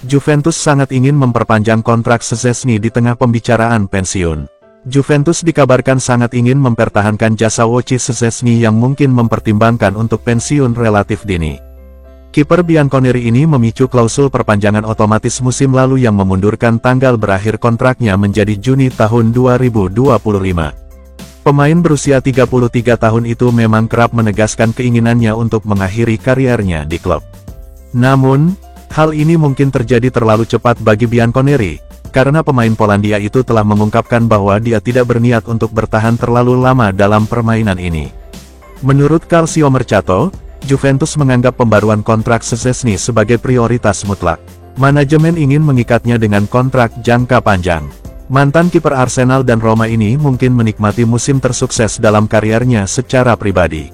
Juventus sangat ingin memperpanjang kontrak Szczęsny di tengah pembicaraan pensiun. Juventus dikabarkan sangat ingin mempertahankan jasa Wojciech Szczęsny yang mungkin mempertimbangkan untuk pensiun relatif dini. Kiper Bianconeri ini memicu klausul perpanjangan otomatis musim lalu yang memundurkan tanggal berakhir kontraknya menjadi Juni tahun 2025. Pemain berusia 33 tahun itu memang kerap menegaskan keinginannya untuk mengakhiri kariernya di klub. Namun, hal ini mungkin terjadi terlalu cepat bagi Bianconeri, karena pemain Polandia itu telah mengungkapkan bahwa dia tidak berniat untuk bertahan terlalu lama dalam permainan ini. Menurut Calcio Mercato, Juventus menganggap pembaruan kontrak Szczęsny sebagai prioritas mutlak. Manajemen ingin mengikatnya dengan kontrak jangka panjang. Mantan kiper Arsenal dan Roma ini mungkin menikmati musim tersukses dalam kariernya secara pribadi.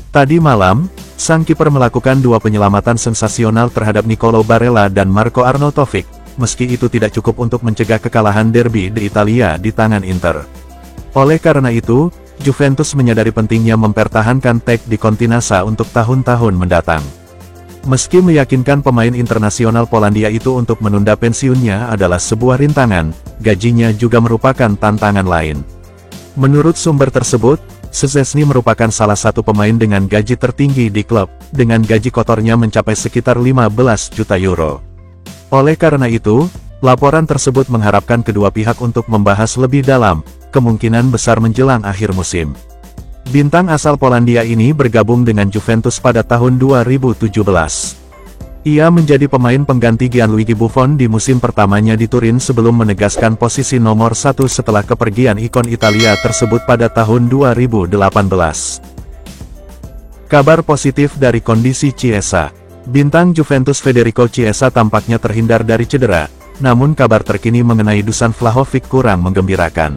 Tadi malam, sang kiper melakukan dua penyelamatan sensasional terhadap Nicolo Barella dan Marco Arnautovic, meski itu tidak cukup untuk mencegah kekalahan derby di Italia di tangan Inter. Oleh karena itu, Juventus menyadari pentingnya mempertahankan tag di Continassa untuk tahun-tahun mendatang. Meski meyakinkan pemain internasional Polandia itu untuk menunda pensiunnya adalah sebuah rintangan, gajinya juga merupakan tantangan lain. Menurut sumber tersebut, Szczęsny merupakan salah satu pemain dengan gaji tertinggi di klub, dengan gaji kotornya mencapai sekitar 15 juta euro. Oleh karena itu, laporan tersebut mengharapkan kedua pihak untuk membahas lebih dalam, kemungkinan besar menjelang akhir musim. Bintang asal Polandia ini bergabung dengan Juventus pada tahun 2017. Ia menjadi pemain pengganti Gianluigi Buffon di musim pertamanya di Turin sebelum menegaskan posisi nomor 1 setelah kepergian ikon Italia tersebut pada tahun 2018. Kabar positif dari kondisi Chiesa. Bintang Juventus Federico Chiesa tampaknya terhindar dari cedera, namun kabar terkini mengenai Dusan Vlahovic kurang menggembirakan.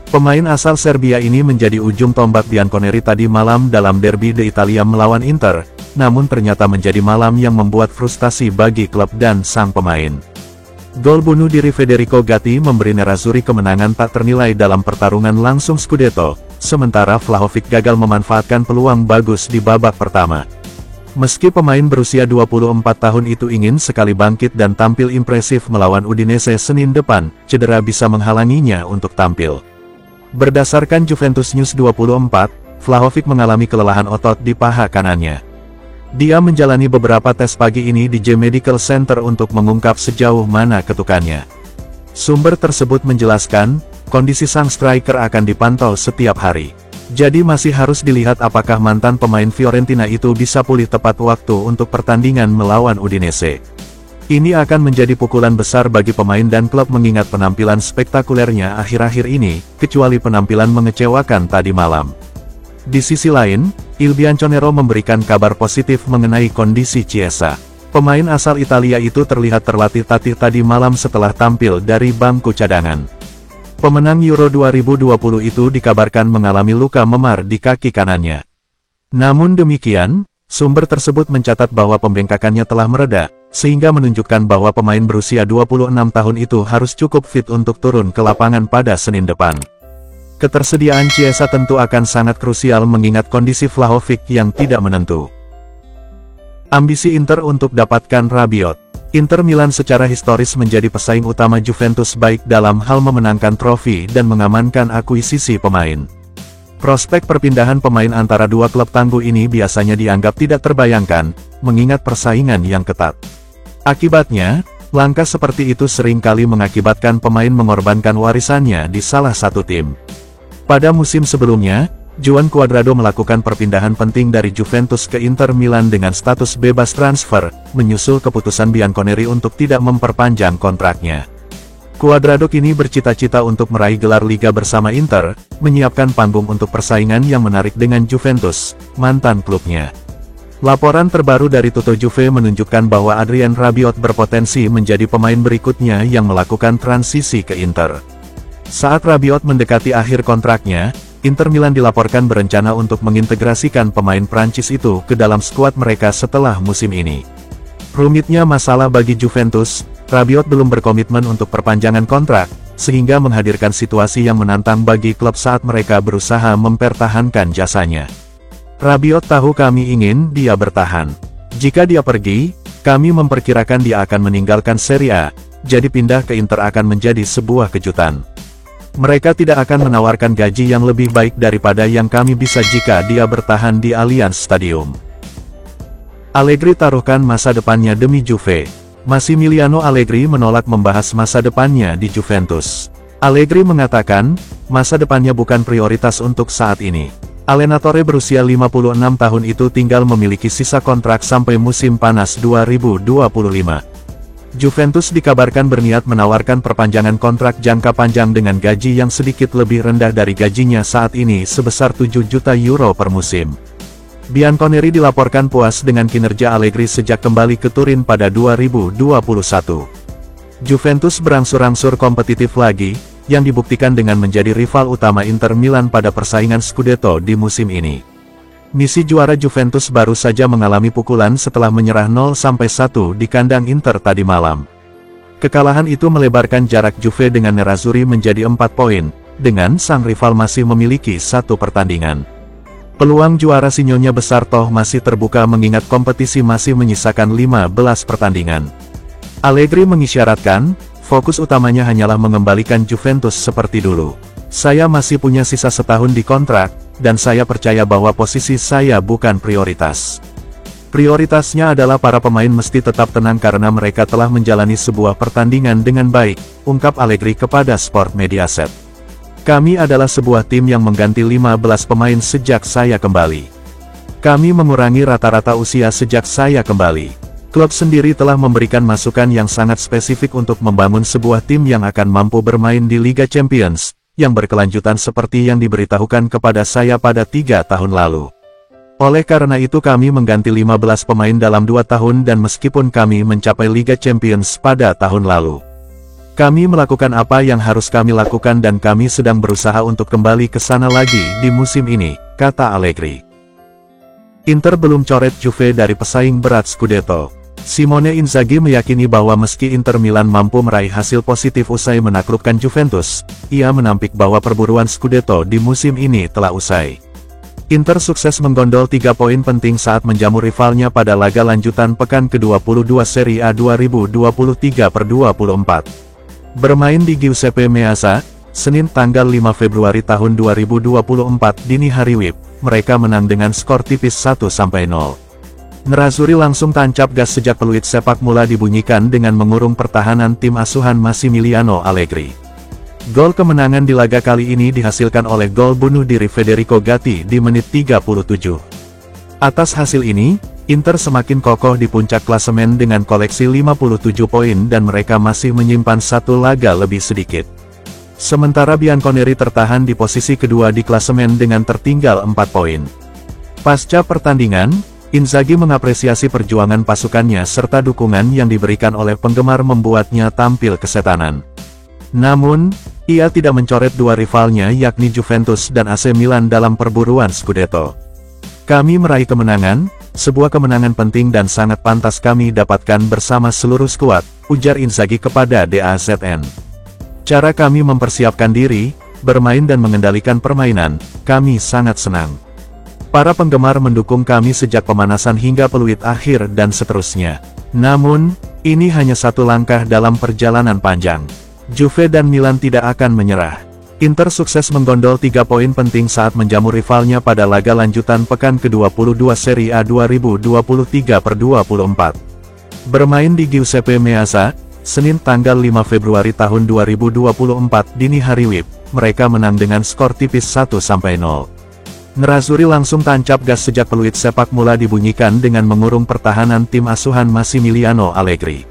Pemain asal Serbia ini menjadi ujung tombak Bianconeri tadi malam dalam derby di Italia melawan Inter, namun ternyata menjadi malam yang membuat frustasi bagi klub dan sang pemain. Gol bunuh diri Federico Gatti memberi Nerazzurri kemenangan tak ternilai dalam pertarungan langsung Scudetto, sementara Vlahovic gagal memanfaatkan peluang bagus di babak pertama. Meski pemain berusia 24 tahun itu ingin sekali bangkit dan tampil impresif melawan Udinese Senin depan, cedera bisa menghalanginya untuk tampil. Berdasarkan Juventus News 24, Vlahovic mengalami kelelahan otot di paha kanannya. Dia menjalani beberapa tes pagi ini di J Medical Center untuk mengungkap sejauh mana ketukannya. Sumber tersebut menjelaskan, kondisi sang striker akan dipantau setiap hari. Jadi masih harus dilihat apakah mantan pemain Fiorentina itu bisa pulih tepat waktu untuk pertandingan melawan Udinese. Ini akan menjadi pukulan besar bagi pemain dan klub mengingat penampilan spektakulernya akhir-akhir ini, kecuali penampilan mengecewakan tadi malam. Di sisi lain, Il Bianconero memberikan kabar positif mengenai kondisi Chiesa. Pemain asal Italia itu terlihat terlatih-tatih tadi malam setelah tampil dari bangku cadangan. Pemenang Euro 2020 itu dikabarkan mengalami luka memar di kaki kanannya. Namun demikian, sumber tersebut mencatat bahwa pembengkakannya telah mereda, sehingga menunjukkan bahwa pemain berusia 26 tahun itu harus cukup fit untuk turun ke lapangan pada Senin depan. Ketersediaan Chiesa tentu akan sangat krusial mengingat kondisi Vlahovic yang tidak menentu. Ambisi Inter untuk dapatkan Rabiot. Inter Milan secara historis menjadi pesaing utama Juventus baik dalam hal memenangkan trofi dan mengamankan akuisisi pemain. Prospek perpindahan pemain antara dua klub tangguh ini biasanya dianggap tidak terbayangkan, mengingat persaingan yang ketat. Akibatnya, langkah seperti itu seringkali mengakibatkan pemain mengorbankan warisannya di salah satu tim. Pada musim sebelumnya, Juan Cuadrado melakukan perpindahan penting dari Juventus ke Inter Milan dengan status bebas transfer, menyusul keputusan Bianconeri untuk tidak memperpanjang kontraknya. Cuadrado kini bercita-cita untuk meraih gelar Liga bersama Inter, menyiapkan panggung untuk persaingan yang menarik dengan Juventus, mantan klubnya. Laporan terbaru dari Tutto Juve menunjukkan bahwa Adrien Rabiot berpotensi menjadi pemain berikutnya yang melakukan transisi ke Inter. Saat Rabiot mendekati akhir kontraknya, Inter Milan dilaporkan berencana untuk mengintegrasikan pemain Prancis itu ke dalam skuad mereka setelah musim ini. Rumitnya masalah bagi Juventus, Rabiot belum berkomitmen untuk perpanjangan kontrak, sehingga menghadirkan situasi yang menantang bagi klub saat mereka berusaha mempertahankan jasanya. Rabiot tahu kami ingin dia bertahan. Jika dia pergi, Kami memperkirakan dia akan meninggalkan Serie A, jadi pindah ke Inter akan menjadi sebuah kejutan. Mereka tidak akan menawarkan gaji yang lebih baik daripada yang kami bisa jika dia bertahan di Allianz Stadium. Allegri taruhkan masa depannya demi Juve. Massimiliano Allegri menolak membahas masa depannya di Juventus. Allegri mengatakan, masa depannya bukan prioritas untuk saat ini. Allenatore berusia 56 tahun itu tinggal memiliki sisa kontrak sampai musim panas 2025. Juventus dikabarkan berniat menawarkan perpanjangan kontrak jangka panjang dengan gaji yang sedikit lebih rendah dari gajinya saat ini sebesar 7 juta euro per musim. Bianconeri dilaporkan puas dengan kinerja Allegri sejak kembali ke Turin pada 2021. Juventus berangsur-angsur kompetitif lagi, yang dibuktikan dengan menjadi rival utama Inter Milan pada persaingan Scudetto di musim ini. Misi juara Juventus baru saja mengalami pukulan setelah menyerah 0-1 di kandang Inter tadi malam. Kekalahan itu melebarkan jarak Juve dengan Nerazzurri menjadi 4 poin, dengan sang rival masih memiliki 1 pertandingan. Peluang juara Sinyonya besar toh masih terbuka mengingat kompetisi masih menyisakan 15 pertandingan. Allegri mengisyaratkan, fokus utamanya hanyalah mengembalikan Juventus seperti dulu. Saya masih punya sisa setahun di kontrak, dan saya percaya bahwa posisi saya bukan prioritas. Prioritasnya adalah para pemain mesti tetap tenang karena mereka telah menjalani sebuah pertandingan dengan baik, ungkap Allegri kepada Sport Mediaset. Kami adalah sebuah tim yang mengganti 15 pemain sejak saya kembali. Kami mengurangi rata-rata usia sejak saya kembali. Klub sendiri telah memberikan masukan yang sangat spesifik untuk membangun sebuah tim yang akan mampu bermain di Liga Champions, yang berkelanjutan seperti yang diberitahukan kepada saya pada 3 tahun lalu. Oleh karena itu kami mengganti 15 pemain dalam 2 tahun dan meskipun kami mencapai Liga Champions pada tahun lalu. Kami melakukan apa yang harus kami lakukan dan kami sedang berusaha untuk kembali ke sana lagi di musim ini, kata Allegri. Inter belum coret Juve dari pesaing berat Scudetto. Simone Inzaghi meyakini bahwa meski Inter Milan mampu meraih hasil positif usai menaklukkan Juventus, ia menampik bahwa perburuan Scudetto di musim ini telah usai. Inter sukses menggondol 3 poin penting saat menjamu rivalnya pada laga lanjutan pekan ke-22 Serie A 2023/24. Bermain di Giuseppe Meazza, Senin tanggal 5 Februari tahun 2024 dini hari WIB, mereka menang dengan skor tipis 1-0. Nerazzurri langsung tancap gas sejak peluit sepak bola dibunyikan dengan mengurung pertahanan tim asuhan Massimiliano Allegri. Gol kemenangan di laga kali ini dihasilkan oleh gol bunuh diri Federico Gatti di menit 37. Atas hasil ini, Inter semakin kokoh di puncak klasemen dengan koleksi 57 poin dan mereka masih menyimpan 1 laga lebih sedikit. Sementara Bianconeri tertahan di posisi kedua di klasemen dengan tertinggal 4 poin. Pasca pertandingan, Inzaghi mengapresiasi perjuangan pasukannya serta dukungan yang diberikan oleh penggemar membuatnya tampil kesetanan. Namun, ia tidak mencoret 2 rivalnya yakni Juventus dan AC Milan dalam perburuan Scudetto. Kami meraih kemenangan, sebuah kemenangan penting dan sangat pantas kami dapatkan bersama seluruh skuad, ujar Inzaghi kepada DAZN. Cara kami mempersiapkan diri, bermain dan mengendalikan permainan, kami sangat senang. Para penggemar mendukung kami sejak pemanasan hingga peluit akhir dan seterusnya. Namun, ini hanya 1 langkah dalam perjalanan panjang. Juve dan Milan tidak akan menyerah. Inter sukses menggondol 3 poin penting saat menjamu rivalnya pada laga lanjutan pekan ke-22 Serie A 2023/24. Bermain di Giuseppe Meazza, Senin tanggal 5 Februari tahun 2024 dini hari WIB, mereka menang dengan skor tipis 1-0. Nerazzurri langsung tancap gas sejak peluit sepak bola dibunyikan dengan mengurung pertahanan tim asuhan Massimiliano Allegri.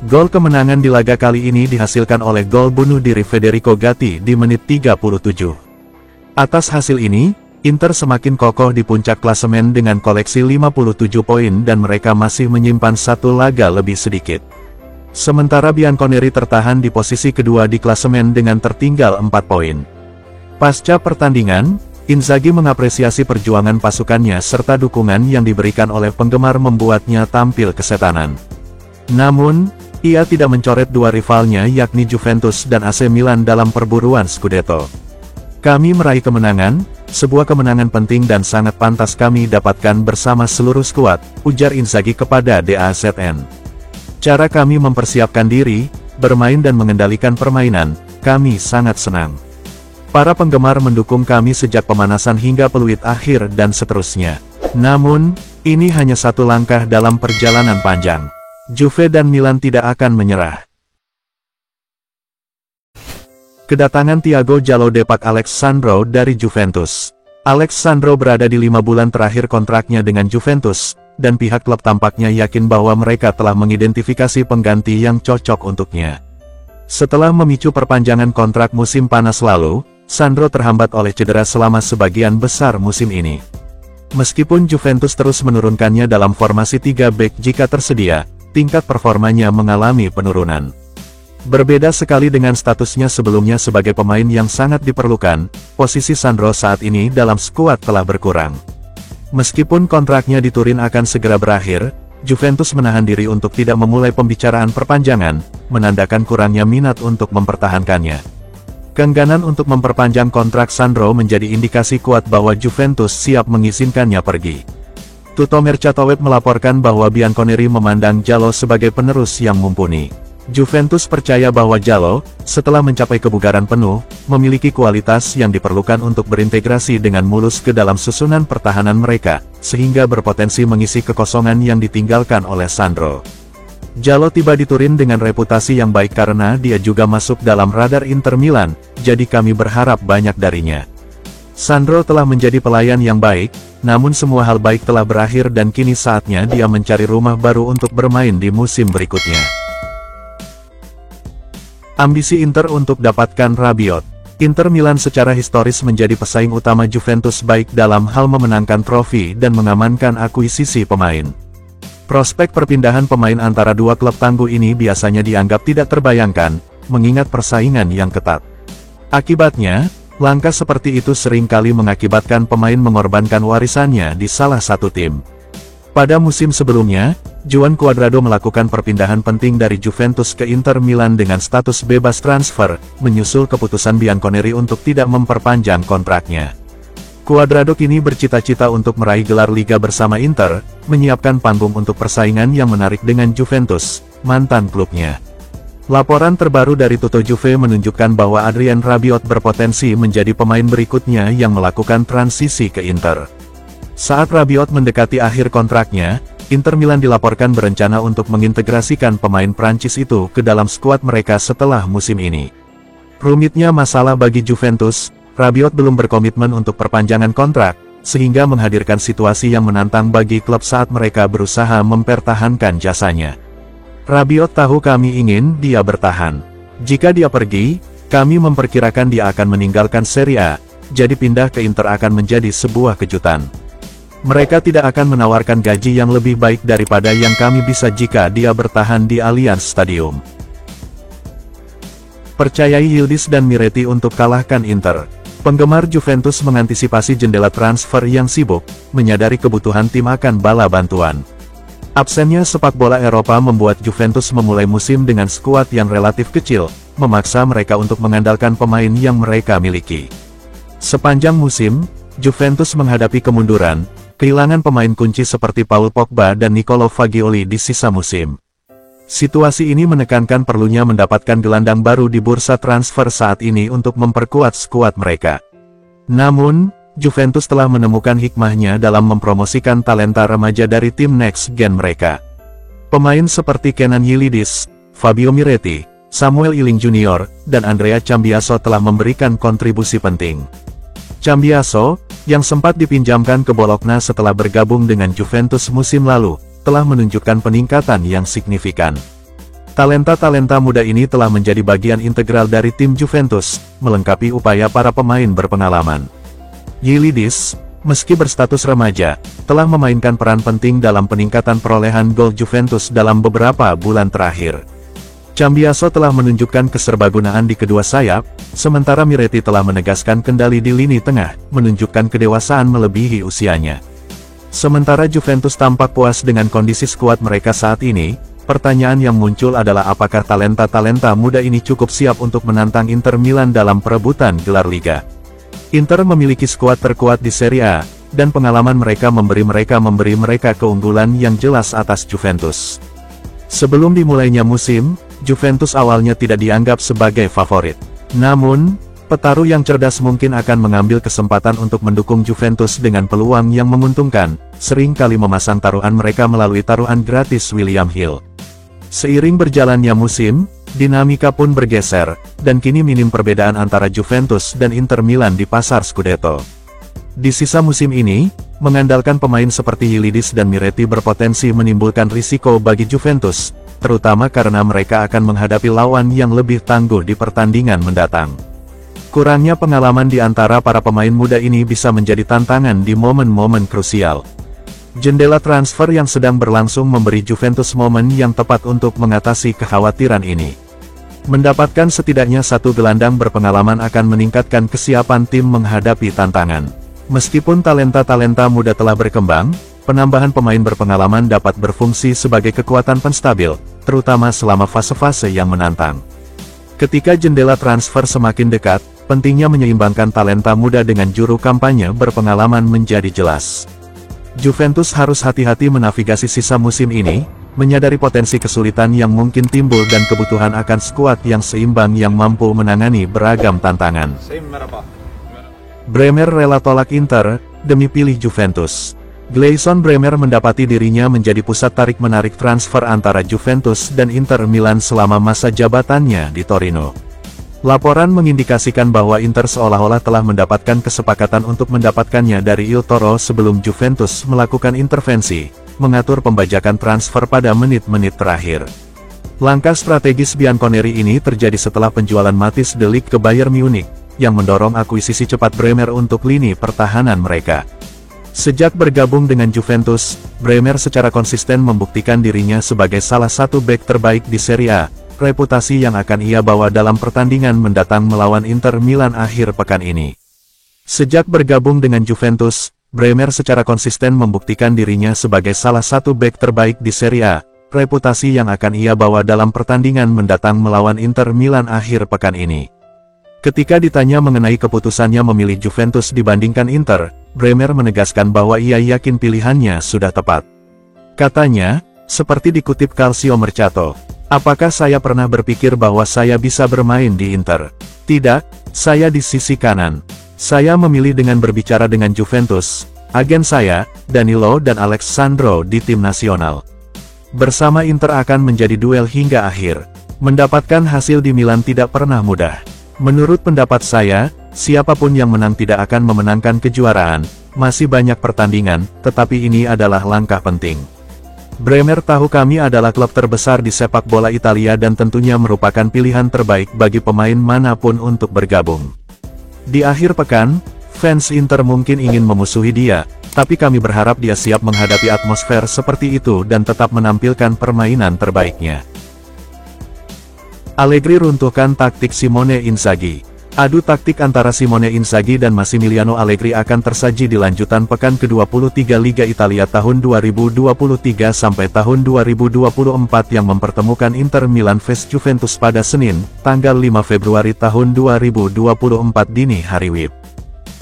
Gol kemenangan di laga kali ini dihasilkan oleh gol bunuh diri Federico Gatti di menit 37. Atas hasil ini, Inter semakin kokoh di puncak klasemen dengan koleksi 57 poin dan mereka masih menyimpan 1 laga lebih sedikit. Sementara Bianconeri tertahan di posisi kedua di klasemen dengan tertinggal 4 poin. Pasca pertandingan, Inzaghi mengapresiasi perjuangan pasukannya serta dukungan yang diberikan oleh penggemar membuatnya tampil kesetanan. Namun, ia tidak mencoret 2 rivalnya yakni Juventus dan AC Milan dalam perburuan Scudetto. Kami meraih kemenangan, Sebuah kemenangan penting dan sangat pantas kami dapatkan bersama seluruh skuad, ujar Inzaghi kepada DAZN. Cara kami mempersiapkan diri, bermain dan mengendalikan permainan, kami sangat senang. Para penggemar mendukung kami sejak pemanasan hingga peluit akhir dan seterusnya. Namun, ini hanya satu langkah dalam perjalanan panjang. Juve dan Milan tidak akan menyerah. Kedatangan Thiago Jallo Depak Alexandro dari Juventus. Alexandro berada di 5 bulan terakhir kontraknya dengan Juventus, dan pihak klub tampaknya yakin bahwa mereka telah mengidentifikasi pengganti yang cocok untuknya. Setelah memicu perpanjangan kontrak musim panas lalu, Sandro terhambat oleh cedera selama sebagian besar musim ini. Meskipun Juventus terus menurunkannya dalam formasi 3 bek jika tersedia, tingkat performanya mengalami penurunan. Berbeda sekali dengan statusnya sebelumnya sebagai pemain yang sangat diperlukan, posisi Sandro saat ini dalam skuad telah berkurang. Meskipun kontraknya di Turin akan segera berakhir, Juventus menahan diri untuk tidak memulai pembicaraan perpanjangan, menandakan kurangnya minat untuk mempertahankannya. Keengganan untuk memperpanjang kontrak Sandro menjadi indikasi kuat bahwa Juventus siap mengizinkannya pergi. Tutto Mercatoweb melaporkan bahwa Bianconeri memandang Jallo sebagai penerus yang mumpuni. Juventus percaya bahwa Jallo, setelah mencapai kebugaran penuh, memiliki kualitas yang diperlukan untuk berintegrasi dengan mulus ke dalam susunan pertahanan mereka, sehingga berpotensi mengisi kekosongan yang ditinggalkan oleh Sandro. Jallo tiba di Turin dengan reputasi yang baik karena dia juga masuk dalam radar Inter Milan, jadi kami berharap banyak darinya. Sandro telah menjadi pelayan yang baik, namun semua hal baik telah berakhir dan kini saatnya dia mencari rumah baru untuk bermain di musim berikutnya. Ambisi Inter untuk dapatkan Rabiot. Inter Milan secara historis menjadi pesaing utama Juventus baik dalam hal memenangkan trofi dan mengamankan akuisisi pemain. Prospek perpindahan pemain antara dua klub tangguh ini biasanya dianggap tidak terbayangkan, mengingat persaingan yang ketat. Akibatnya, langkah seperti itu seringkali mengakibatkan pemain mengorbankan warisannya di salah satu tim. Pada musim sebelumnya, Juan Cuadrado melakukan perpindahan penting dari Juventus ke Inter Milan dengan status bebas transfer, menyusul keputusan Bianconeri untuk tidak memperpanjang kontraknya. Cuadrado kini bercita-cita untuk meraih gelar Liga bersama Inter, menyiapkan panggung untuk persaingan yang menarik dengan Juventus, mantan klubnya. Laporan terbaru dari Tutto Juve menunjukkan bahwa Adrien Rabiot berpotensi menjadi pemain berikutnya yang melakukan transisi ke Inter. Saat Rabiot mendekati akhir kontraknya, Inter Milan dilaporkan berencana untuk mengintegrasikan pemain Prancis itu ke dalam skuad mereka setelah musim ini. Rumitnya masalah bagi Juventus, Rabiot belum berkomitmen untuk perpanjangan kontrak, sehingga menghadirkan situasi yang menantang bagi klub saat mereka berusaha mempertahankan jasanya. Rabiot tahu kami ingin dia bertahan. Jika dia pergi, kami memperkirakan dia akan meninggalkan Serie A, jadi pindah ke Inter akan menjadi sebuah kejutan. Mereka tidak akan menawarkan gaji yang lebih baik daripada yang kami bisa jika dia bertahan di Allianz Stadium. Percayai Yildiz dan Miretti untuk kalahkan Inter. Penggemar Juventus mengantisipasi jendela transfer yang sibuk, menyadari kebutuhan tim akan bala bantuan. Absennya sepak bola Eropa membuat Juventus memulai musim dengan skuad yang relatif kecil, memaksa mereka untuk mengandalkan pemain yang mereka miliki. Sepanjang musim, Juventus menghadapi kemunduran, kehilangan pemain kunci seperti Paul Pogba dan Nicolo Fagioli di sisa musim. Situasi ini menekankan perlunya mendapatkan gelandang baru di bursa transfer saat ini untuk memperkuat skuad mereka. Namun, Juventus telah menemukan hikmahnya dalam mempromosikan talenta remaja dari tim next gen mereka. Pemain seperti Kenan Yildiz, Fabio Miretti, Samuel Iling Jr., dan Andrea Cambiaso telah memberikan kontribusi penting. Cambiaso, yang sempat dipinjamkan ke Bologna setelah bergabung dengan Juventus musim lalu, telah menunjukkan peningkatan yang signifikan. Talenta-talenta muda ini telah menjadi bagian integral dari tim Juventus, melengkapi upaya para pemain berpengalaman. Yildiz, meski berstatus remaja, telah memainkan peran penting dalam peningkatan perolehan gol Juventus dalam beberapa bulan terakhir. Cambiaso telah menunjukkan keserbagunaan di kedua sayap, sementara Miretti telah menegaskan kendali di lini tengah, menunjukkan kedewasaan melebihi usianya. Sementara Juventus tampak puas dengan kondisi skuad mereka saat ini, pertanyaan yang muncul adalah apakah talenta-talenta muda ini cukup siap untuk menantang Inter Milan dalam perebutan gelar Liga. Inter memiliki skuad terkuat di Serie A, dan pengalaman mereka memberi mereka keunggulan yang jelas atas Juventus. Sebelum dimulainya musim, Juventus awalnya tidak dianggap sebagai favorit. Namun, petarung yang cerdas mungkin akan mengambil kesempatan untuk mendukung Juventus dengan peluang yang menguntungkan, sering kali memasang taruhan mereka melalui taruhan gratis William Hill. Seiring berjalannya musim, dinamika pun bergeser, dan kini minim perbedaan antara Juventus dan Inter Milan di pasar Scudetto. Di sisa musim ini, mengandalkan pemain seperti Yildiz dan Miretti berpotensi menimbulkan risiko bagi Juventus, terutama karena mereka akan menghadapi lawan yang lebih tangguh di pertandingan mendatang. Kurangnya pengalaman di antara para pemain muda ini bisa menjadi tantangan di momen-momen krusial. Jendela transfer yang sedang berlangsung memberi Juventus momen yang tepat untuk mengatasi kekhawatiran ini. Mendapatkan setidaknya satu gelandang berpengalaman akan meningkatkan kesiapan tim menghadapi tantangan. Meskipun talenta-talenta muda telah berkembang, penambahan pemain berpengalaman dapat berfungsi sebagai kekuatan penstabil, terutama selama fase-fase yang menantang. Ketika jendela transfer semakin dekat, pentingnya menyeimbangkan talenta muda dengan juru kampanye berpengalaman menjadi jelas. Juventus harus hati-hati menavigasi sisa musim ini, menyadari potensi kesulitan yang mungkin timbul dan kebutuhan akan skuad yang seimbang yang mampu menangani beragam tantangan. Bremer rela tolak Inter, demi pilih Juventus. Gleison Bremer mendapati dirinya menjadi pusat tarik-menarik transfer antara Juventus dan Inter Milan selama masa jabatannya di Torino. Laporan mengindikasikan bahwa Inter seolah-olah telah mendapatkan kesepakatan untuk mendapatkannya dari Il Toro sebelum Juventus melakukan intervensi, mengatur pembajakan transfer pada menit-menit terakhir. Langkah strategis Bianconeri ini terjadi setelah penjualan Matthijs de Ligt ke Bayern Munich, yang mendorong akuisisi cepat Bremer untuk lini pertahanan mereka. Sejak bergabung dengan Juventus, Bremer secara konsisten membuktikan dirinya sebagai salah satu bek terbaik di Serie A, reputasi yang akan ia bawa dalam pertandingan mendatang melawan Inter Milan akhir pekan ini. Sejak bergabung dengan Juventus, Bremer secara konsisten membuktikan dirinya sebagai salah satu bek terbaik di Serie A, reputasi yang akan ia bawa dalam pertandingan mendatang melawan Inter Milan akhir pekan ini. Ketika ditanya mengenai keputusannya memilih Juventus dibandingkan Inter, Bremer menegaskan bahwa ia yakin pilihannya sudah tepat. Katanya, seperti dikutip Calcio Mercato, "Apakah saya pernah berpikir bahwa saya bisa bermain di Inter? Tidak, saya di sisi kanan. Saya memilih dengan berbicara dengan Juventus, agen saya, Danilo dan Alexandro di tim nasional. Bersama Inter akan menjadi duel hingga akhir. Mendapatkan hasil di Milan tidak pernah mudah. Menurut pendapat saya, siapapun yang menang tidak akan memenangkan kejuaraan, masih banyak pertandingan, tetapi ini adalah langkah penting. Bremer tahu kami adalah klub terbesar di sepak bola Italia dan tentunya merupakan pilihan terbaik bagi pemain manapun untuk bergabung. Di akhir pekan, fans Inter mungkin ingin memusuhi dia, tapi kami berharap dia siap menghadapi atmosfer seperti itu dan tetap menampilkan permainan terbaiknya." Allegri runtuhkan taktik Simone Inzaghi. Adu taktik antara Simone Inzaghi dan Massimiliano Allegri akan tersaji di lanjutan pekan ke-23 Liga Italia tahun 2023 sampai tahun 2024 yang mempertemukan Inter Milan vs Juventus pada Senin, tanggal 5 Februari tahun 2024 dini hari WIB.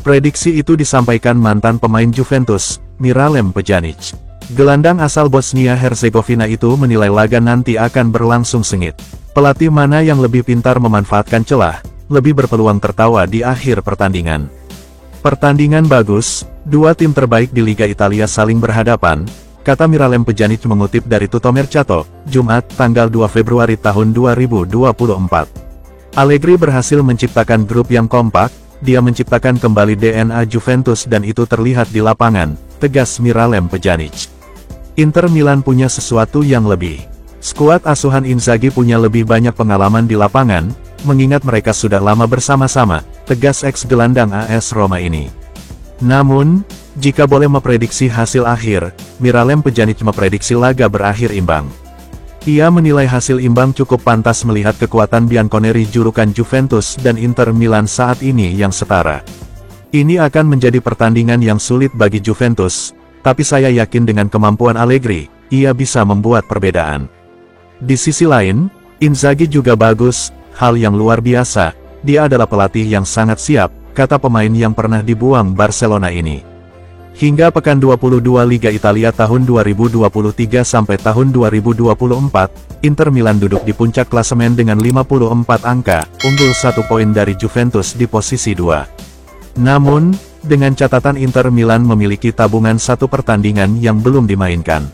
Prediksi itu disampaikan mantan pemain Juventus, Miralem Pjanic. Gelandang asal Bosnia-Herzegovina itu menilai laga nanti akan berlangsung sengit. Pelatih mana yang lebih pintar memanfaatkan celah, lebih berpeluang tertawa di akhir pertandingan. Pertandingan bagus, dua tim terbaik di Liga Italia saling berhadapan, kata Miralem Pjanic mengutip dari Tutto Mercato, Jumat, tanggal 2 Februari tahun 2024. Allegri berhasil menciptakan grup yang kompak, dia menciptakan kembali DNA Juventus dan itu terlihat di lapangan, tegas Miralem Pjanic. Inter Milan punya sesuatu yang lebih. Skuad asuhan Inzaghi punya lebih banyak pengalaman di lapangan, mengingat mereka sudah lama bersama-sama, tegas ex-gelandang AS Roma ini. Namun, jika boleh memprediksi hasil akhir, Miralem Pjanic memprediksi laga berakhir imbang. Ia menilai hasil imbang cukup pantas melihat kekuatan Bianconeri julukan Juventus dan Inter Milan saat ini yang setara. Ini akan menjadi pertandingan yang sulit bagi Juventus, tapi saya yakin dengan kemampuan Allegri, ia bisa membuat perbedaan. Di sisi lain, Inzaghi juga bagus, hal yang luar biasa, dia adalah pelatih yang sangat siap, kata pemain yang pernah dibuang Barcelona ini. Hingga pekan 22 Liga Italia tahun 2023 sampai tahun 2024, Inter Milan duduk di puncak klasemen dengan 54 angka, unggul 1 poin dari Juventus di posisi 2. Namun, dengan catatan Inter Milan memiliki tabungan 1 pertandingan yang belum dimainkan.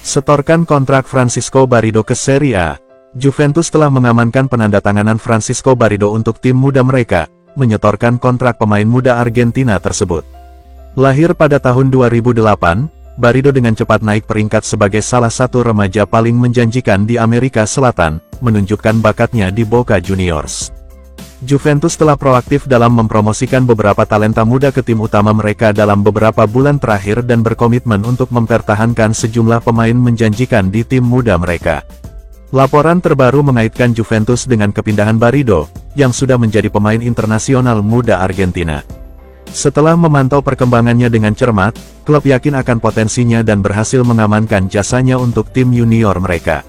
Setorkan kontrak Francisco Barrido ke Serie A. Juventus telah mengamankan penandatanganan Francisco Barrido untuk tim muda mereka, menyetorkan kontrak pemain muda Argentina tersebut. Lahir pada tahun 2008, Barrido dengan cepat naik peringkat sebagai salah satu remaja paling menjanjikan di Amerika Selatan, menunjukkan bakatnya di Boca Juniors. Juventus telah proaktif dalam mempromosikan beberapa talenta muda ke tim utama mereka dalam beberapa bulan terakhir dan berkomitmen untuk mempertahankan sejumlah pemain menjanjikan di tim muda mereka. Laporan terbaru mengaitkan Juventus dengan kepindahan Barrido, yang sudah menjadi pemain internasional muda Argentina. Setelah memantau perkembangannya dengan cermat, klub yakin akan potensinya dan berhasil mengamankan jasanya untuk tim junior mereka.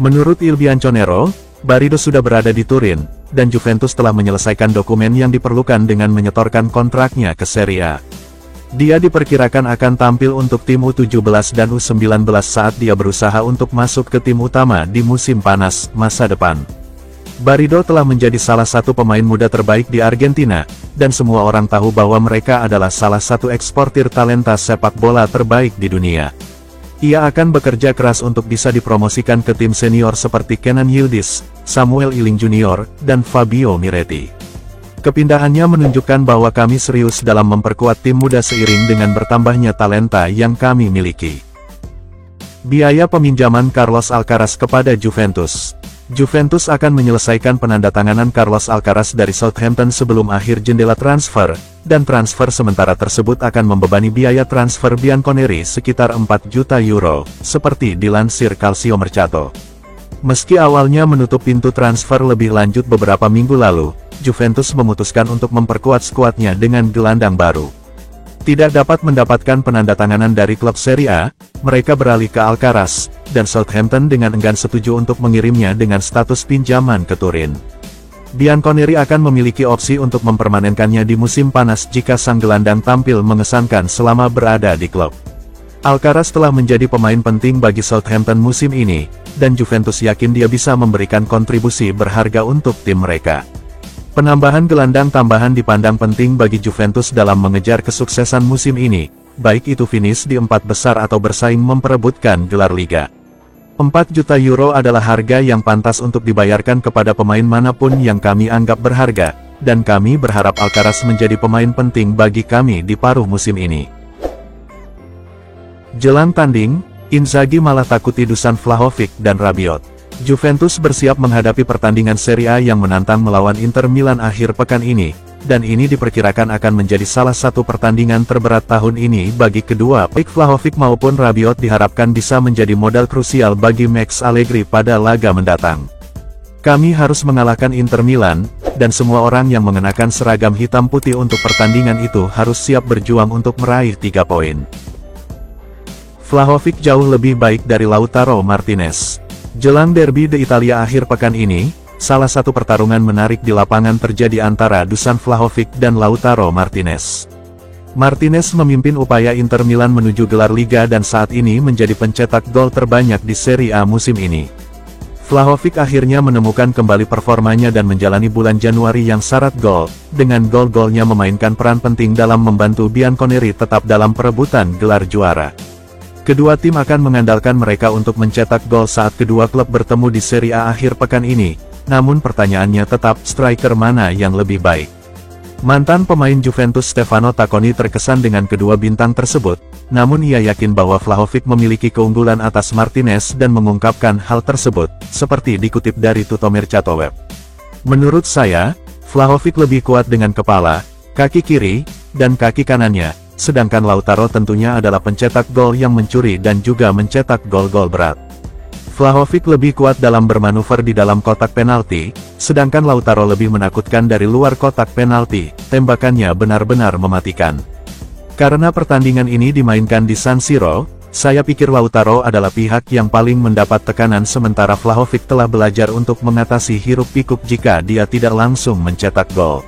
Menurut Il Bianconero, Barrido sudah berada di Turin, dan Juventus telah menyelesaikan dokumen yang diperlukan dengan menyetorkan kontraknya ke Serie A. Dia diperkirakan akan tampil untuk tim U17 dan U19 saat dia berusaha untuk masuk ke tim utama di musim panas masa depan. Barrido telah menjadi salah satu pemain muda terbaik di Argentina, dan semua orang tahu bahwa mereka adalah salah satu eksportir talenta sepak bola terbaik di dunia. Ia akan bekerja keras untuk bisa dipromosikan ke tim senior seperti Kenan Yildiz, Samuel Iling Jr., dan Fabio Miretti. Kepindahannya menunjukkan bahwa kami serius dalam memperkuat tim muda seiring dengan bertambahnya talenta yang kami miliki. Biaya peminjaman Carlos Alcaraz kepada Juventus. Juventus akan menyelesaikan penandatanganan Carlos Alcaraz dari Southampton sebelum akhir jendela transfer, dan transfer sementara tersebut akan membebani biaya transfer Bianconeri sekitar 4 juta euro, seperti dilansir Calcio Mercato. Meski awalnya menutup pintu transfer lebih lanjut beberapa minggu lalu, Juventus memutuskan untuk memperkuat skuadnya dengan gelandang baru. Tidak dapat mendapatkan penandatanganan dari klub Serie A, mereka beralih ke Alcaraz, dan Southampton dengan enggan setuju untuk mengirimnya dengan status pinjaman ke Turin. Bianconeri akan memiliki opsi untuk mempermanenkannya di musim panas jika sang gelandang tampil mengesankan selama berada di klub. Alcaraz telah menjadi pemain penting bagi Southampton musim ini, dan Juventus yakin dia bisa memberikan kontribusi berharga untuk tim mereka. Penambahan gelandang tambahan dipandang penting bagi Juventus dalam mengejar kesuksesan musim ini, baik itu finish di 4 besar atau bersaing memperebutkan gelar Liga. 4 juta euro adalah harga yang pantas untuk dibayarkan kepada pemain manapun yang kami anggap berharga, dan kami berharap Alcaraz menjadi pemain penting bagi kami di paruh musim ini. Jelang tanding, Inzaghi malah takuti Dusan Vlahovic dan Rabiot. Juventus bersiap menghadapi pertandingan Serie A yang menantang melawan Inter Milan akhir pekan ini, dan ini diperkirakan akan menjadi salah satu pertandingan terberat tahun ini bagi kedua. Baik Vlahovic maupun Rabiot diharapkan bisa menjadi modal krusial bagi Max Allegri pada laga mendatang. Kami harus mengalahkan Inter Milan, dan semua orang yang mengenakan seragam hitam putih untuk pertandingan itu harus siap berjuang untuk meraih 3 poin. Vlahovic jauh lebih baik dari Lautaro Martinez. Jelang derby de Italia akhir pekan ini, salah satu pertarungan menarik di lapangan terjadi antara Dusan Vlahovic dan Lautaro Martinez. Martinez memimpin upaya Inter Milan menuju gelar Liga dan saat ini menjadi pencetak gol terbanyak di Serie A musim ini. Vlahovic akhirnya menemukan kembali performanya dan menjalani bulan Januari yang syarat gol, dengan gol-golnya memainkan peran penting dalam membantu Bianconeri tetap dalam perebutan gelar juara. Kedua tim akan mengandalkan mereka untuk mencetak gol saat kedua klub bertemu di Serie A akhir pekan ini, namun pertanyaannya tetap striker mana yang lebih baik. Mantan pemain Juventus Stefano Tacconi terkesan dengan kedua bintang tersebut, namun ia yakin bahwa Vlahovic memiliki keunggulan atas Martinez dan mengungkapkan hal tersebut, seperti dikutip dari Tutto Mercato Web. Menurut saya, Vlahovic lebih kuat dengan kepala, kaki kiri, dan kaki kanannya. Sedangkan Lautaro tentunya adalah pencetak gol yang mencuri dan juga mencetak gol-gol berat. Vlahovic lebih kuat dalam bermanuver di dalam kotak penalti, sedangkan Lautaro lebih menakutkan dari luar kotak penalti, tembakannya benar-benar mematikan. Karena pertandingan ini dimainkan di San Siro, saya pikir Lautaro adalah pihak yang paling mendapat tekanan sementara Vlahovic telah belajar untuk mengatasi hiruk-pikuk jika dia tidak langsung mencetak gol.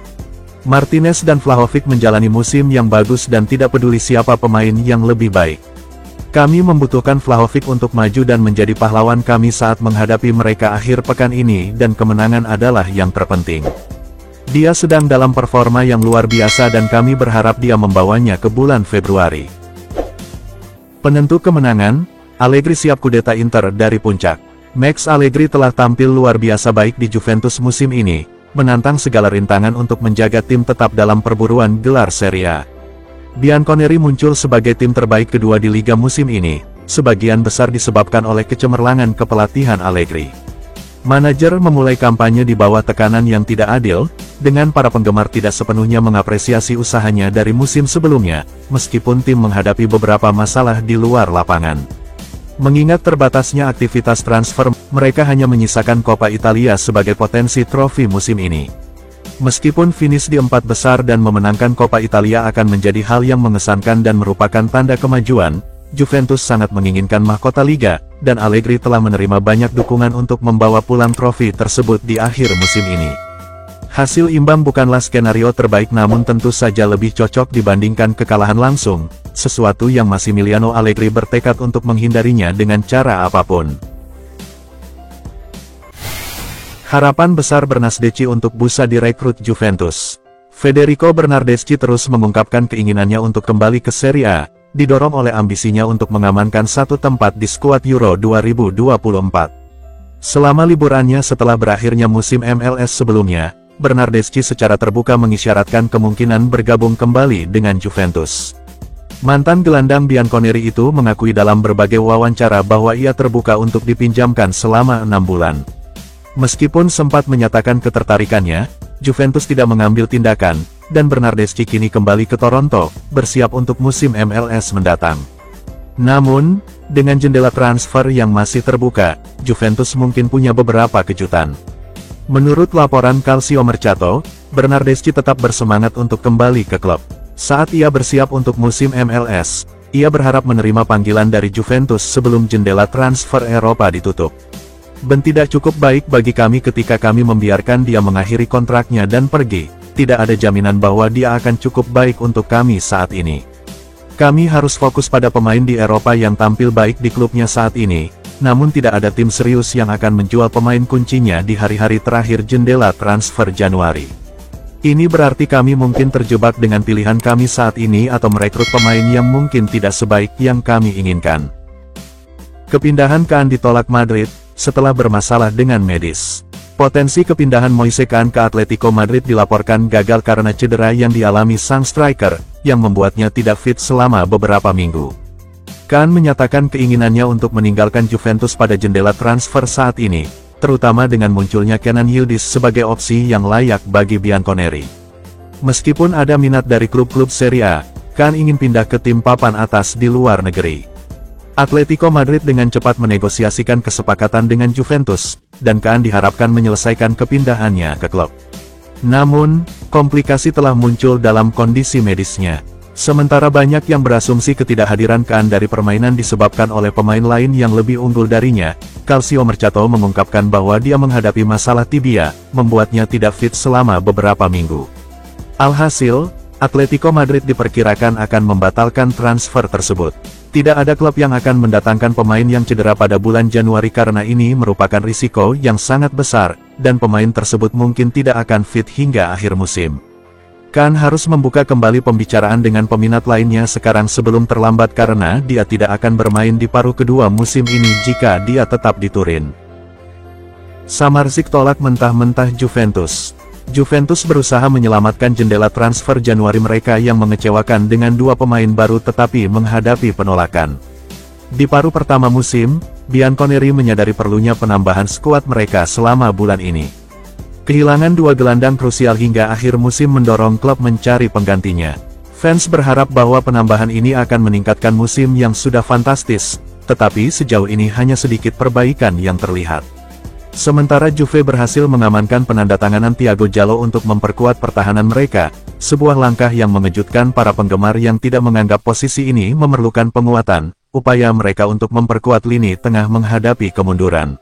Martinez dan Vlahovic menjalani musim yang bagus dan tidak peduli siapa pemain yang lebih baik. Kami membutuhkan Vlahovic untuk maju dan menjadi pahlawan kami saat menghadapi mereka akhir pekan ini dan kemenangan adalah yang terpenting. Dia sedang dalam performa yang luar biasa dan kami berharap dia membawanya ke bulan Februari. Penentu kemenangan, Allegri siap kudeta Inter dari puncak. Max Allegri telah tampil luar biasa baik di Juventus musim ini, menantang segala rintangan untuk menjaga tim tetap dalam perburuan gelar Serie A. Bianconeri muncul sebagai tim terbaik kedua di liga musim ini, sebagian besar disebabkan oleh kecemerlangan kepelatihan Allegri. Manajer memulai kampanye di bawah tekanan yang tidak adil, dengan para penggemar tidak sepenuhnya mengapresiasi usahanya dari musim sebelumnya, meskipun tim menghadapi beberapa masalah di luar lapangan. Mengingat terbatasnya aktivitas transfer, mereka hanya menyisakan Coppa Italia sebagai potensi trofi musim ini. Meskipun finish di 4 besar dan memenangkan Coppa Italia akan menjadi hal yang mengesankan dan merupakan tanda kemajuan, Juventus sangat menginginkan mahkota Liga, dan Allegri telah menerima banyak dukungan untuk membawa pulang trofi tersebut di akhir musim ini. Hasil imbang bukanlah skenario terbaik namun tentu saja lebih cocok dibandingkan kekalahan langsung, sesuatu yang Massimiliano Allegri bertekad untuk menghindarinya dengan cara apapun. Harapan besar Bernardeschi untuk Busa direkrut Juventus. Federico Bernardeschi terus mengungkapkan keinginannya untuk kembali ke Serie A, didorong oleh ambisinya untuk mengamankan satu tempat di skuad Euro 2024. Selama liburannya setelah berakhirnya musim MLS sebelumnya, Bernardeschi secara terbuka mengisyaratkan kemungkinan bergabung kembali dengan Juventus. Mantan gelandang Bianconeri itu mengakui dalam berbagai wawancara bahwa ia terbuka untuk dipinjamkan selama 6 bulan. Meskipun sempat menyatakan ketertarikannya, Juventus tidak mengambil tindakan, dan Bernardeschi kini kembali ke Toronto, bersiap untuk musim MLS mendatang. Namun, dengan jendela transfer yang masih terbuka, Juventus mungkin punya beberapa kejutan. Menurut laporan Calcio Mercato, Bernardeschi tetap bersemangat untuk kembali ke klub. Saat ia bersiap untuk musim MLS, ia berharap menerima panggilan dari Juventus sebelum jendela transfer Eropa ditutup. Tidak cukup baik bagi kami ketika kami membiarkan dia mengakhiri kontraknya dan pergi. Tidak ada jaminan bahwa dia akan cukup baik untuk kami saat ini. Kami harus fokus pada pemain di Eropa yang tampil baik di klubnya saat ini, namun tidak ada tim serius yang akan menjual pemain kuncinya di hari-hari terakhir jendela transfer Januari. Ini berarti kami mungkin terjebak dengan pilihan kami saat ini atau merekrut pemain yang mungkin tidak sebaik yang kami inginkan. Kepindahan Kean ditolak Madrid, setelah bermasalah dengan medis. Potensi kepindahan Moise Kean ke Atletico Madrid dilaporkan gagal karena cedera yang dialami sang striker, yang membuatnya tidak fit selama beberapa minggu. Kean menyatakan keinginannya untuk meninggalkan Juventus pada jendela transfer saat ini, terutama dengan munculnya Kenan Yildiz sebagai opsi yang layak bagi Bianconeri. Meskipun ada minat dari klub-klub Serie A, Kean ingin pindah ke tim papan atas di luar negeri. Atletico Madrid dengan cepat menegosiasikan kesepakatan dengan Juventus, dan Kean diharapkan menyelesaikan kepindahannya ke klub. Namun, komplikasi telah muncul dalam kondisi medisnya. Sementara banyak yang berasumsi ketidakhadiran Kean dari permainan disebabkan oleh pemain lain yang lebih unggul darinya, Calcio Mercato mengungkapkan bahwa dia menghadapi masalah tibia, membuatnya tidak fit selama beberapa minggu. Alhasil, Atletico Madrid diperkirakan akan membatalkan transfer tersebut. Tidak ada klub yang akan mendatangkan pemain yang cedera pada bulan Januari karena ini merupakan risiko yang sangat besar, dan pemain tersebut mungkin tidak akan fit hingga akhir musim. Kean harus membuka kembali pembicaraan dengan peminat lainnya sekarang sebelum terlambat karena dia tidak akan bermain di paruh kedua musim ini jika dia tetap di Turin. Samardzic tolak mentah-mentah Juventus. Juventus berusaha menyelamatkan jendela transfer Januari mereka yang mengecewakan dengan 2 pemain baru tetapi menghadapi penolakan. Di paruh pertama musim, Bianconeri menyadari perlunya penambahan skuad mereka selama bulan ini. Kehilangan 2 gelandang krusial hingga akhir musim mendorong klub mencari penggantinya. Fans berharap bahwa penambahan ini akan meningkatkan musim yang sudah fantastis, tetapi sejauh ini hanya sedikit perbaikan yang terlihat. Sementara Juve berhasil mengamankan penandatanganan Thiago Jallo untuk memperkuat pertahanan mereka, sebuah langkah yang mengejutkan para penggemar yang tidak menganggap posisi ini memerlukan penguatan, upaya mereka untuk memperkuat lini tengah menghadapi kemunduran.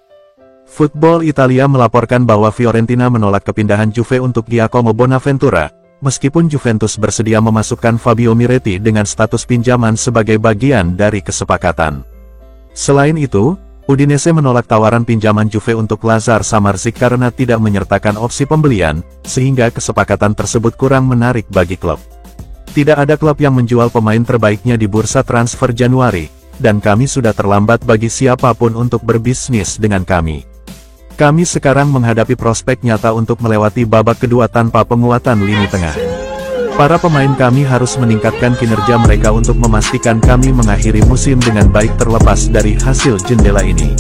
Football Italia melaporkan bahwa Fiorentina menolak kepindahan Juve untuk Giacomo Bonaventura, meskipun Juventus bersedia memasukkan Fabio Miretti dengan status pinjaman sebagai bagian dari kesepakatan. Selain itu, Udinese menolak tawaran pinjaman Juve untuk Lazar Samardzic karena tidak menyertakan opsi pembelian, sehingga kesepakatan tersebut kurang menarik bagi klub. Tidak ada klub yang menjual pemain terbaiknya di bursa transfer Januari, dan kami sudah terlambat bagi siapapun untuk berbisnis dengan kami. Kami sekarang menghadapi prospek nyata untuk melewati babak kedua tanpa penguatan lini tengah. Para pemain kami harus meningkatkan kinerja mereka untuk memastikan kami mengakhiri musim dengan baik terlepas dari hasil jendela ini.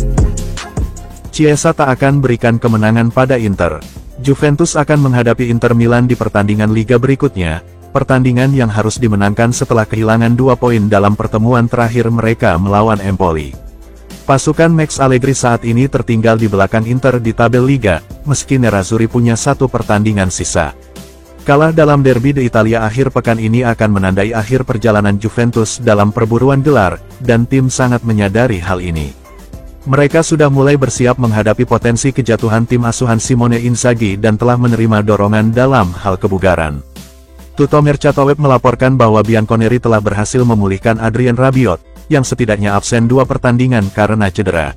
Chiesa tak akan berikan kemenangan pada Inter. Juventus akan menghadapi Inter Milan di pertandingan Liga berikutnya, pertandingan yang harus dimenangkan setelah kehilangan 2 poin dalam pertemuan terakhir mereka melawan Empoli. Pasukan Max Allegri saat ini tertinggal di belakang Inter di tabel Liga, meski Nerazzurri punya 1 pertandingan sisa. Kalah dalam derby di Italia akhir pekan ini akan menandai akhir perjalanan Juventus dalam perburuan gelar, dan tim sangat menyadari hal ini. Mereka sudah mulai bersiap menghadapi potensi kejatuhan tim asuhan Simone Inzaghi dan telah menerima dorongan dalam hal kebugaran. Tutto Mercato Web melaporkan bahwa Bianconeri telah berhasil memulihkan Adrien Rabiot, yang setidaknya absen 2 pertandingan karena cedera.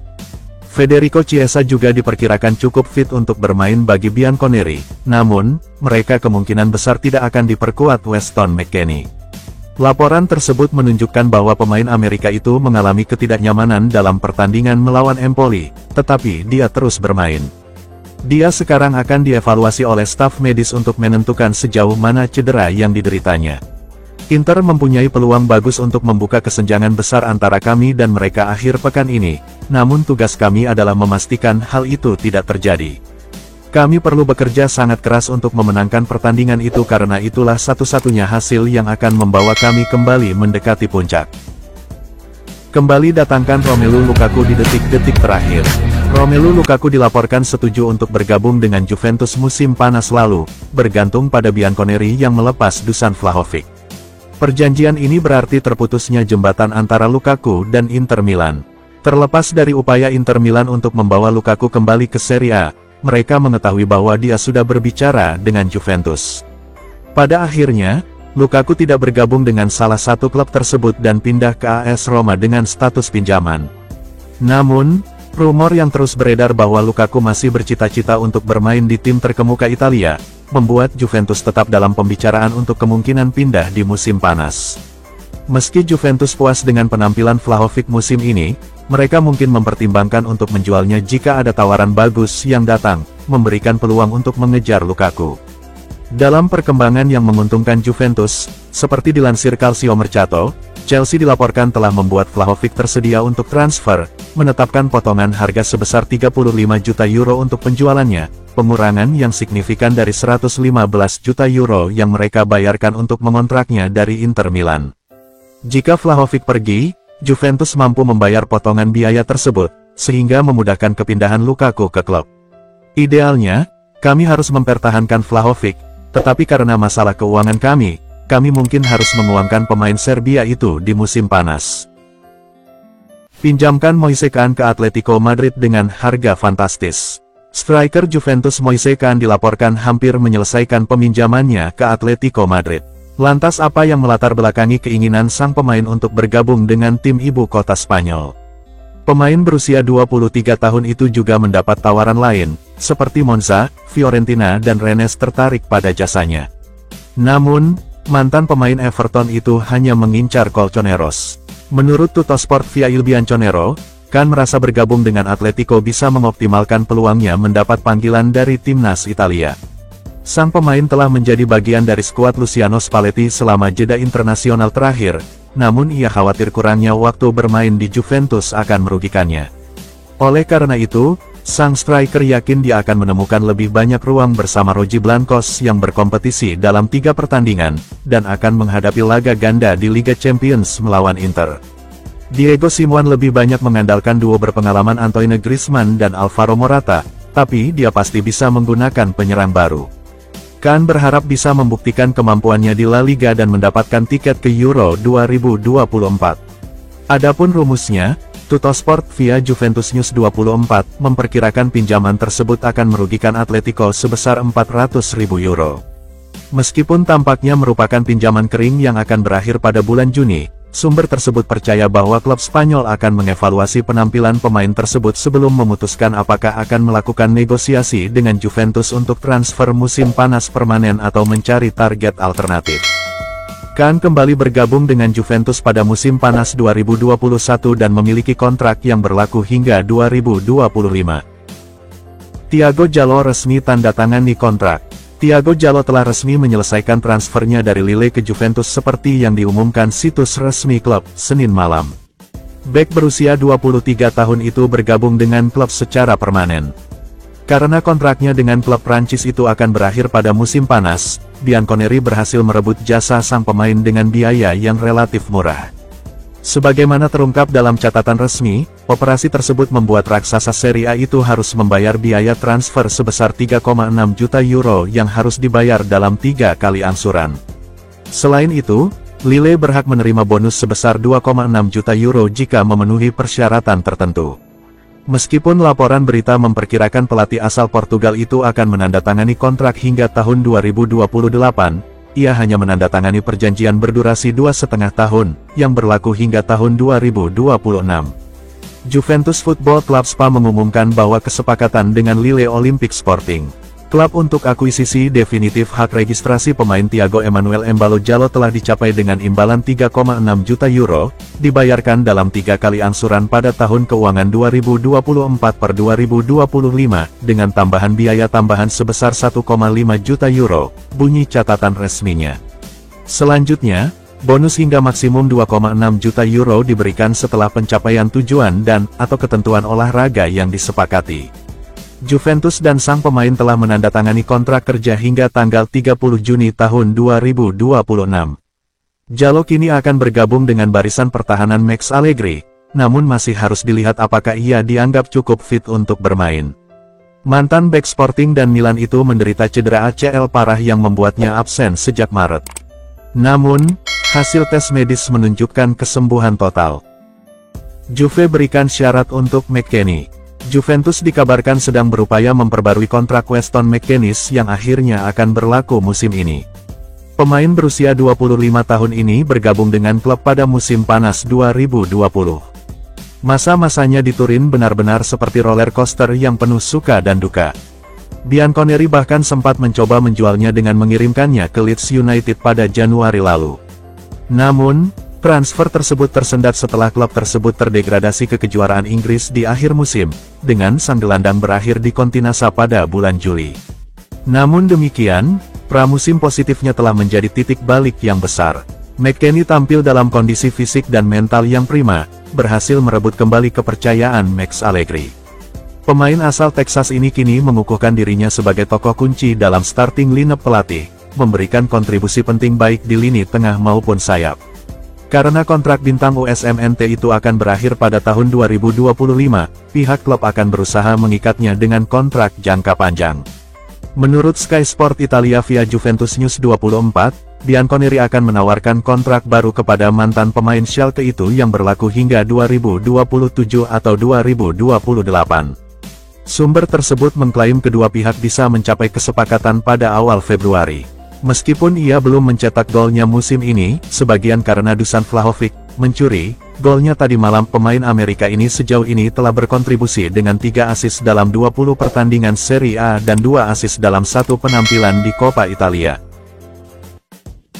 Federico Chiesa juga diperkirakan cukup fit untuk bermain bagi Bianconeri, namun, mereka kemungkinan besar tidak akan diperkuat Weston McKennie. Laporan tersebut menunjukkan bahwa pemain Amerika itu mengalami ketidaknyamanan dalam pertandingan melawan Empoli, tetapi dia terus bermain. Dia sekarang akan dievaluasi oleh staf medis untuk menentukan sejauh mana cedera yang dideritanya. Inter mempunyai peluang bagus untuk membuka kesenjangan besar antara kami dan mereka akhir pekan ini, namun tugas kami adalah memastikan hal itu tidak terjadi. Kami perlu bekerja sangat keras untuk memenangkan pertandingan itu karena itulah satu-satunya hasil yang akan membawa kami kembali mendekati puncak. Kembali datangkan Romelu Lukaku di detik-detik terakhir. Romelu Lukaku dilaporkan setuju untuk bergabung dengan Juventus musim panas lalu, bergantung pada Bianconeri yang melepas Dusan Vlahovic. Perjanjian ini berarti terputusnya jembatan antara Lukaku dan Inter Milan. Terlepas dari upaya Inter Milan untuk membawa Lukaku kembali ke Serie A, mereka mengetahui bahwa dia sudah berbicara dengan Juventus. Pada akhirnya, Lukaku tidak bergabung dengan salah satu klub tersebut dan pindah ke AS Roma dengan status pinjaman. Namun, rumor yang terus beredar bahwa Lukaku masih bercita-cita untuk bermain di tim terkemuka Italia, membuat Juventus tetap dalam pembicaraan untuk kemungkinan pindah di musim panas. Meski Juventus puas dengan penampilan Vlahovic musim ini, mereka mungkin mempertimbangkan untuk menjualnya jika ada tawaran bagus yang datang, memberikan peluang untuk mengejar Lukaku. Dalam perkembangan yang menguntungkan Juventus, seperti dilansir Calcio Mercato, Chelsea dilaporkan telah membuat Vlahovic tersedia untuk transfer, menetapkan potongan harga sebesar 35 juta euro untuk penjualannya, pengurangan yang signifikan dari 115 juta euro yang mereka bayarkan untuk mengontraknya dari Inter Milan. Jika Vlahovic pergi, Juventus mampu membayar potongan biaya tersebut, sehingga memudahkan kepindahan Lukaku ke klub. Idealnya, kami harus mempertahankan Vlahovic, tetapi karena masalah keuangan kami mungkin harus menguangkan pemain Serbia itu di musim panas. Pinjamkan Moise Kean ke Atletico Madrid dengan harga fantastis. Striker Juventus Moise Kean dilaporkan hampir menyelesaikan peminjamannya ke Atletico Madrid. Lantas apa yang melatar belakangi keinginan sang pemain untuk bergabung dengan tim ibu kota Spanyol? Pemain berusia 23 tahun itu juga mendapat tawaran lain, seperti Monza, Fiorentina dan Rennes tertarik pada jasanya. Namun, mantan pemain Everton itu hanya mengincar Colchoneros. Menurut Tuttosport via Il Bianconero, Kean merasa bergabung dengan Atletico bisa mengoptimalkan peluangnya mendapat panggilan dari timnas Italia. Sang pemain telah menjadi bagian dari skuad Luciano Spalletti selama jeda internasional terakhir, namun ia khawatir kurangnya waktu bermain di Juventus akan merugikannya. Oleh karena itu, sang striker yakin dia akan menemukan lebih banyak ruang bersama Rogi Blancos yang berkompetisi dalam 3 pertandingan, dan akan menghadapi laga ganda di Liga Champions melawan Inter. Diego Simeone lebih banyak mengandalkan duo berpengalaman Antoine Griezmann dan Alvaro Morata, tapi dia pasti bisa menggunakan penyerang baru. Kean berharap bisa membuktikan kemampuannya di La Liga dan mendapatkan tiket ke Euro 2024. Adapun rumusnya, Tuttosport via Juventus News 24 memperkirakan pinjaman tersebut akan merugikan Atletico sebesar 400.000 euro. Meskipun tampaknya merupakan pinjaman kering yang akan berakhir pada bulan Juni, sumber tersebut percaya bahwa klub Spanyol akan mengevaluasi penampilan pemain tersebut sebelum memutuskan apakah akan melakukan negosiasi dengan Juventus untuk transfer musim panas permanen atau mencari target alternatif. Kan kembali bergabung dengan Juventus pada musim panas 2021 dan memiliki kontrak yang berlaku hingga 2025. Thiago Djaló resmi tanda tangani kontrak. Thiago Djaló telah resmi menyelesaikan transfernya dari Lille ke Juventus seperti yang diumumkan situs resmi klub, Senin malam. Bek berusia 23 tahun itu bergabung dengan klub secara permanen. Karena kontraknya dengan klub Prancis itu akan berakhir pada musim panas, Bianconeri berhasil merebut jasa sang pemain dengan biaya yang relatif murah. Sebagaimana terungkap dalam catatan resmi, operasi tersebut membuat raksasa Serie A itu harus membayar biaya transfer sebesar 3,6 juta euro yang harus dibayar dalam 3 kali angsuran. Selain itu, Lille berhak menerima bonus sebesar 2,6 juta euro jika memenuhi persyaratan tertentu. Meskipun laporan berita memperkirakan pelatih asal Portugal itu akan menandatangani kontrak hingga tahun 2028, ia hanya menandatangani perjanjian berdurasi 2,5 tahun, yang berlaku hingga tahun 2026. Juventus Football Club SPA mengumumkan bahwa kesepakatan dengan Lille Olympique Sporting Klub untuk akuisisi definitif hak registrasi pemain Thiago Emmanuel Embalo Djaló telah dicapai dengan imbalan 3,6 juta euro, dibayarkan dalam 3 kali angsuran pada tahun keuangan 2024 per 2025, dengan tambahan biaya tambahan sebesar 1,5 juta euro, bunyi catatan resminya. Selanjutnya, bonus hingga maksimum 2,6 juta euro diberikan setelah pencapaian tujuan dan/atau ketentuan olahraga yang disepakati. Juventus dan sang pemain telah menandatangani kontrak kerja hingga tanggal 30 Juni tahun 2026. Djaló kini akan bergabung dengan barisan pertahanan Max Allegri, namun masih harus dilihat apakah ia dianggap cukup fit untuk bermain. Mantan bek Sporting dan Milan itu menderita cedera ACL parah yang membuatnya absen sejak Maret. Namun, hasil tes medis menunjukkan kesembuhan total. Juve berikan syarat untuk McKennie. Juventus dikabarkan sedang berupaya memperbarui kontrak Weston McKennie yang akhirnya akan berlaku musim ini. Pemain berusia 25 tahun ini bergabung dengan klub pada musim panas 2020. Masa-masanya di Turin benar-benar seperti roller coaster yang penuh suka dan duka. Bianconeri bahkan sempat mencoba menjualnya dengan mengirimkannya ke Leeds United pada Januari lalu. Namun, transfer tersebut tersendat setelah klub tersebut terdegradasi ke kejuaraan Inggris di akhir musim, dengan sang gelandang berakhir di Continassa pada bulan Juli. Namun demikian, pramusim positifnya telah menjadi titik balik yang besar. McKennie tampil dalam kondisi fisik dan mental yang prima, berhasil merebut kembali kepercayaan Max Allegri. Pemain asal Texas ini kini mengukuhkan dirinya sebagai tokoh kunci dalam starting lineup pelatih, memberikan kontribusi penting baik di lini tengah maupun sayap. Karena kontrak bintang USMNT itu akan berakhir pada tahun 2025, pihak klub akan berusaha mengikatnya dengan kontrak jangka panjang. Menurut Sky Sport Italia via Juventus News 24, Bianconeri akan menawarkan kontrak baru kepada mantan pemain Schalke itu yang berlaku hingga 2027 atau 2028. Sumber tersebut mengklaim kedua pihak bisa mencapai kesepakatan pada awal Februari. Meskipun ia belum mencetak golnya musim ini, sebagian karena Dusan Vlahovic mencuri golnya tadi malam, pemain Amerika ini sejauh ini telah berkontribusi dengan 3 assist dalam 20 pertandingan Serie A dan 2 assist dalam 1 penampilan di Coppa Italia.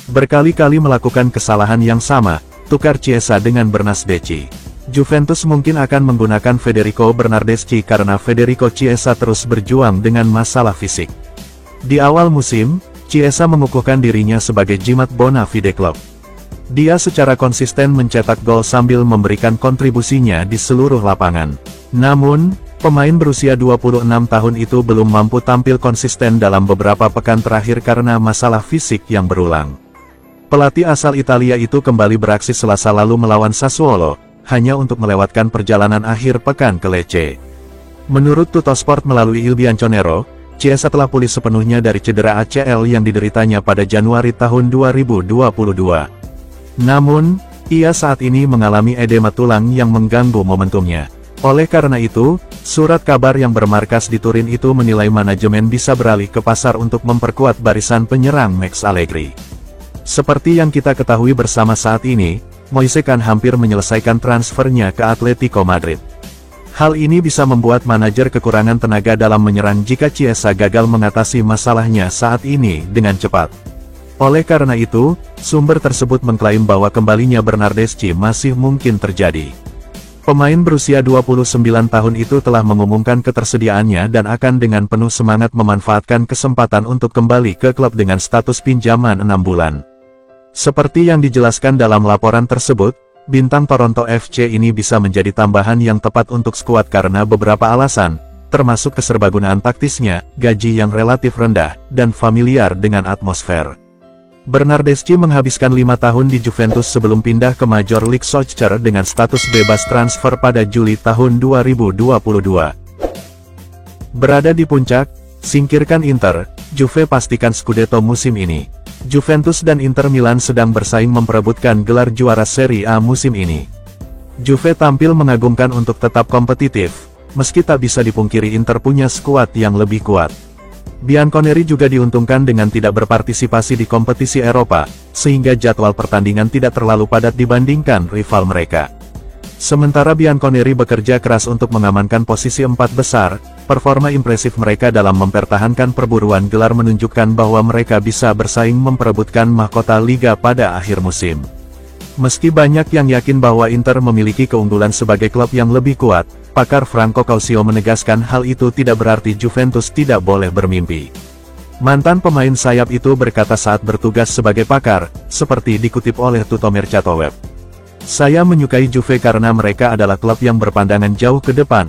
Berkali-kali melakukan kesalahan yang sama, tukar Chiesa dengan Bernardeschi. Juventus mungkin akan menggunakan Federico Bernardeschi karena Federico Chiesa terus berjuang dengan masalah fisik. Di awal musim, Chiesa mengukuhkan dirinya sebagai jimat bona fide klub. Dia secara konsisten mencetak gol sambil memberikan kontribusinya di seluruh lapangan. Namun, pemain berusia 26 tahun itu belum mampu tampil konsisten dalam beberapa pekan terakhir karena masalah fisik yang berulang. Pelatih asal Italia itu kembali beraksi Selasa lalu melawan Sassuolo, hanya untuk melewatkan perjalanan akhir pekan ke Lecce. Menurut Tuttosport melalui Il Bianconero, Chiesa telah pulih sepenuhnya dari cedera ACL yang dideritanya pada Januari tahun 2022. Namun, ia saat ini mengalami edema tulang yang mengganggu momentumnya. Oleh karena itu, surat kabar yang bermarkas di Turin itu menilai manajemen bisa beralih ke pasar untuk memperkuat barisan penyerang Max Allegri. Seperti yang kita ketahui bersama saat ini, Moise Kean hampir menyelesaikan transfernya ke Atletico Madrid. Hal ini bisa membuat manajer kekurangan tenaga dalam menyerang jika Chiesa gagal mengatasi masalahnya saat ini dengan cepat. Oleh karena itu, sumber tersebut mengklaim bahwa kembalinya Bernardeschi masih mungkin terjadi. Pemain berusia 29 tahun itu telah mengumumkan ketersediaannya dan akan dengan penuh semangat memanfaatkan kesempatan untuk kembali ke klub dengan status pinjaman 6 bulan. Seperti yang dijelaskan dalam laporan tersebut, bintang Toronto FC ini bisa menjadi tambahan yang tepat untuk skuad karena beberapa alasan, termasuk keserbagunaan taktisnya, gaji yang relatif rendah, dan familiar dengan atmosfer. Bernardeschi menghabiskan 5 tahun di Juventus sebelum pindah ke Major League Soccer dengan status bebas transfer pada Juli tahun 2022. Berada di puncak, singkirkan Inter, Juve pastikan Scudetto musim ini. Juventus dan Inter Milan sedang bersaing memperebutkan gelar juara Serie A musim ini. Juve tampil mengagumkan untuk tetap kompetitif, meski tak bisa dipungkiri Inter punya skuad yang lebih kuat. Bianconeri juga diuntungkan dengan tidak berpartisipasi di kompetisi Eropa, sehingga jadwal pertandingan tidak terlalu padat dibandingkan rival mereka. Sementara Bianconeri bekerja keras untuk mengamankan posisi 4 besar, performa impresif mereka dalam mempertahankan perburuan gelar menunjukkan bahwa mereka bisa bersaing memperebutkan mahkota Liga pada akhir musim. Meski banyak yang yakin bahwa Inter memiliki keunggulan sebagai klub yang lebih kuat, pakar Franco Calcio menegaskan hal itu tidak berarti Juventus tidak boleh bermimpi. Mantan pemain sayap itu berkata saat bertugas sebagai pakar, seperti dikutip oleh Tuttomercato Web. "Saya menyukai Juve karena mereka adalah klub yang berpandangan jauh ke depan,